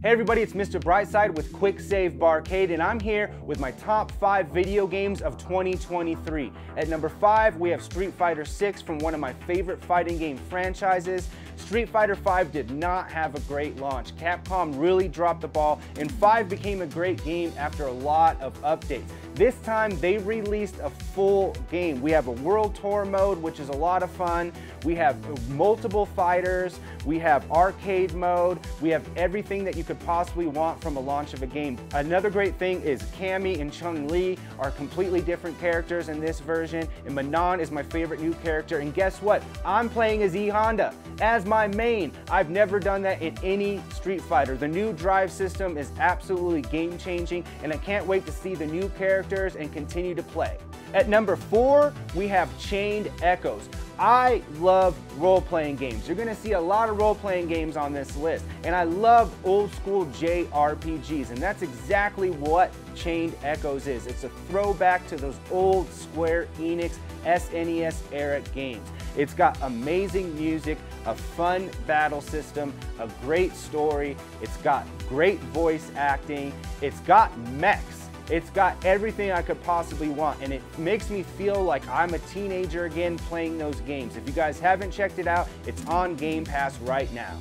Hey everybody, it's Mr. Brightside with Quicksave Barcade, and I'm here with my top 5 video games of 2023. At number 5, we have Street Fighter VI from one of my favorite fighting game franchises. Street Fighter V did not have a great launch. Capcom really dropped the ball, and 5 became a great game after a lot of updates. This time, they released a full game. We have a World Tour mode, which is a lot of fun. We have multiple fighters. We have arcade mode. We have everything that you could possibly want from a launch of a game. Another great thing is Cammy and Chun-Li are completely different characters in this version, and Manon is my favorite new character. And guess what? I'm playing as E Honda as my main. I've never done that in any Street Fighter. The new drive system is absolutely game-changing, and I can't wait to see the new characters and continue to play. At number 4, we have Chained Echoes. I love role-playing games. You're gonna see a lot of role-playing games on this list, and I love old-school JRPGs, and that's exactly what Chained Echoes is. It's a throwback to those old Square Enix SNES era games. It's got amazing music, a fun battle system, a great story, it's got great voice acting, it's got mechs. It's got everything I could possibly want, and it makes me feel like I'm a teenager again playing those games. If you guys haven't checked it out, it's on Game Pass right now.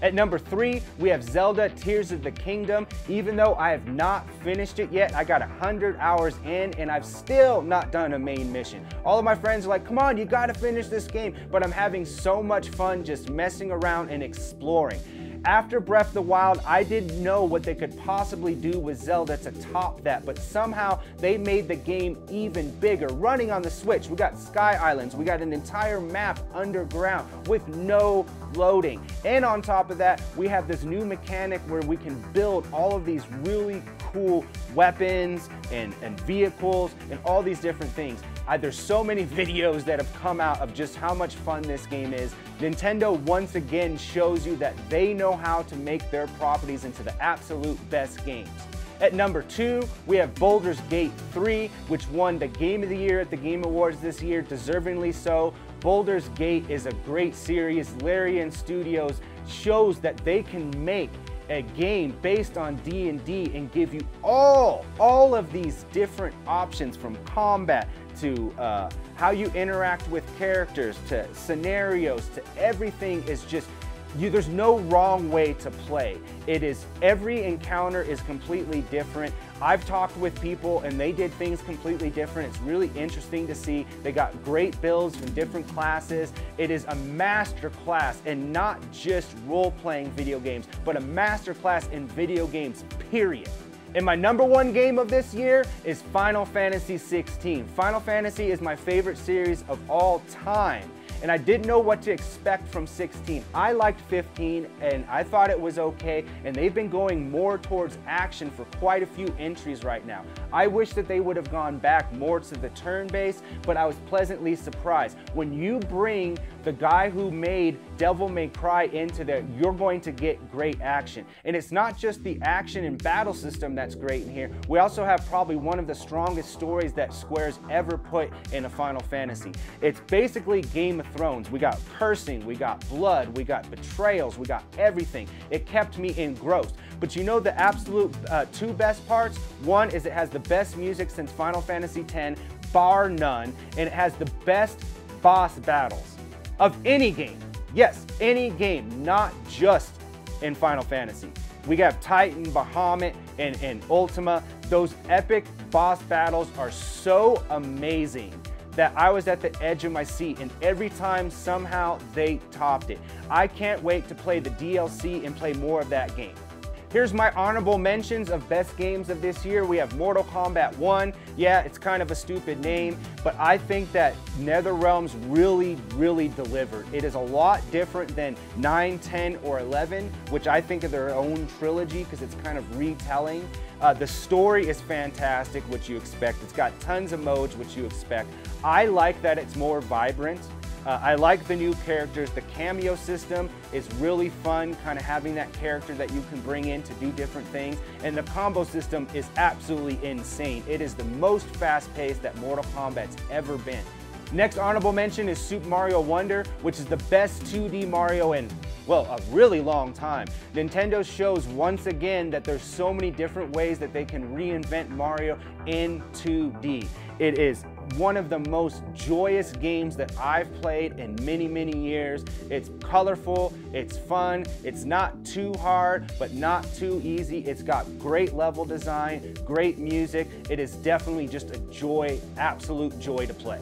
At number 3, we have Zelda Tears of the Kingdom. Even though I have not finished it yet, I got 100 hours in and I've still not done a main mission. All of my friends are like, come on, you gotta finish this game. But I'm having so much fun just messing around and exploring. After Breath of the Wild, I didn't know what they could possibly do with Zelda to top that, but somehow they made the game even bigger. Running on the Switch, we got Sky Islands, we got an entire map underground with no loading. And on top of that, we have this new mechanic where we can build all of these really cool weapons and vehicles and all these different things. There's so many videos that have come out of just how much fun this game is. Nintendo once again shows you that they know how to make their properties into the absolute best games. At number 2, we have Boulders Gate 3, which won the Game of the Year at the Game Awards this year, deservingly so. Boulders Gate is a great series. Larian Studios shows that they can make a game based on D&D and give you all of these different options, from combat to how you interact with characters to scenarios to everything. Is just there's no wrong way to play. It is, every encounter is completely different. I've talked with people and they did things completely different. It's really interesting to see. They got great builds from different classes. It is a master class, and not just role-playing video games, but a master class in video games, period. And my number 1 game of this year is Final Fantasy XVI. Final Fantasy is my favorite series of all time, and I didn't know what to expect from 16. I liked 15 and I thought it was okay, and they've been going more towards action for quite a few entries right now. I wish that they would have gone back more to the turn-based, but I was pleasantly surprised. When you bring the guy who made Devil May Cry into there, you're going to get great action. And it's not just the action and battle system that's great in here. We also have probably one of the strongest stories that Square's ever put in a Final Fantasy. It's basically Game of Thrones. We got cursing, we got blood, we got betrayals, we got everything. It kept me engrossed. But you know the absolute 2 best parts? One is it has the best music since Final Fantasy X, bar none, and it has the best boss battles of any game. Yes, any game, not just in Final Fantasy. We got Titan, Bahamut, and Ultima. Those epic boss battles are so amazing that I was at the edge of my seat, and every time somehow they topped it. I can't wait to play the DLC and play more of that game. Here's my honorable mentions of best games of this year. We have Mortal Kombat 1. Yeah, it's kind of a stupid name, but I think that NetherRealms really delivered. It is a lot different than 9, 10, or 11, which I think of their own trilogy because it's kind of retelling. The story is fantastic, which you expect. It's got tons of modes, which you expect. I like that it's more vibrant. I like the new characters. The cameo system is really fun, kind of having that character that you can bring in to do different things. And the combo system is absolutely insane. It is the most fast-paced that Mortal Kombat's ever been. Next honorable mention is Super Mario Wonder, which is the best 2D Mario in, well, a really long time. Nintendo shows once again that there's so many different ways that they can reinvent Mario in 2D. It is one of the most joyous games that I've played in many, many years. It's colorful, it's fun, it's not too hard, but not too easy. It's got great level design, great music. It is definitely just a joy, absolute joy to play.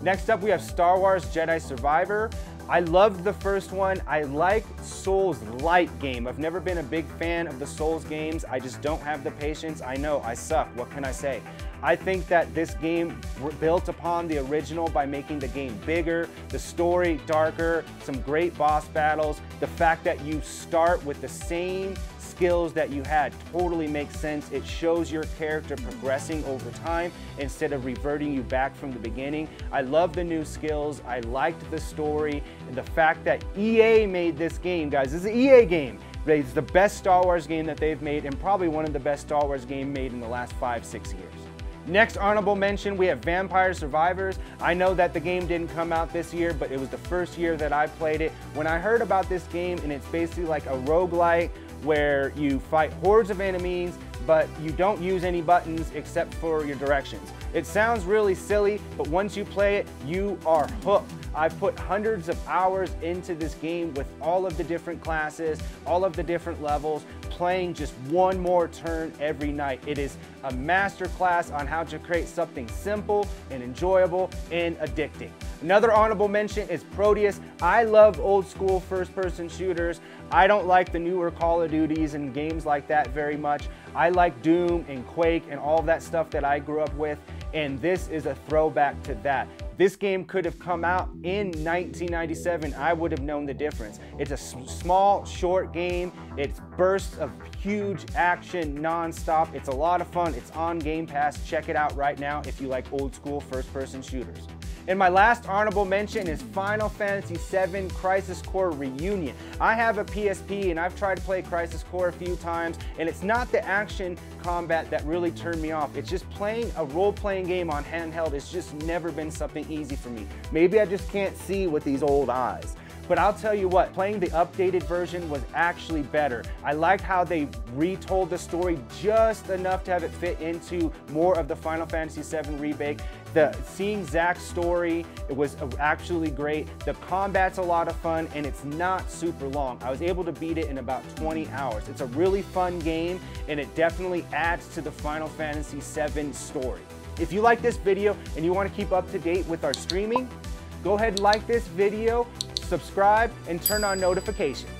Next up, we have Star Wars Jedi Survivor. I loved the first one. I like Souls-like game. I've never been a big fan of the Souls games. I just don't have the patience. I know, I suck. What can I say? I think that this game built upon the original by making the game bigger, the story darker, some great boss battles. The fact that you start with the same skills that you had totally makes sense. It shows your character progressing over time instead of reverting you back from the beginning. I love the new skills. I liked the story and the fact that EA made this game, guys. This is an EA game. It's the best Star Wars game that they've made and probably one of the best Star Wars games made in the last 5-6 years. Next honorable mention, we have Vampire Survivors. I know that the game didn't come out this year, but it was the first year that I played it. When I heard about this game, and it's basically like a roguelike where you fight hordes of enemies, but you don't use any buttons except for your directions. It sounds really silly, but once you play it, you are hooked. I've put hundreds of hours into this game with all of the different classes, all of the different levels, playing just one more turn every night. It is a masterclass on how to create something simple and enjoyable and addicting. Another honorable mention is Prodeus. I love old school first-person shooters. I don't like the newer Call of Duties and games like that very much. I like Doom and Quake and all that stuff that I grew up with, and this is a throwback to that. This game could have come out in 1997. I would have known the difference. It's a small, short game. It's bursts of huge action non-stop. It's a lot of fun. It's on Game Pass. Check it out right now if you like old school first-person shooters. And my last honorable mention is Final Fantasy VII Crisis Core Reunion. I have a PSP and I've tried to play Crisis Core a few times, and it's not the action combat that really turned me off. It's just playing a role-playing game on handheld. It's just never been something easy for me. Maybe I just can't see with these old eyes. But I'll tell you what, playing the updated version was actually better. I liked how they retold the story just enough to have it fit into more of the Final Fantasy VII remake. Seeing Zack's story, it was actually great. The combat's a lot of fun and it's not super long. I was able to beat it in about 20 hours. It's a really fun game and it definitely adds to the Final Fantasy VII story. If you like this video and you want to keep up to date with our streaming, go ahead and like this video, subscribe, and turn on notifications.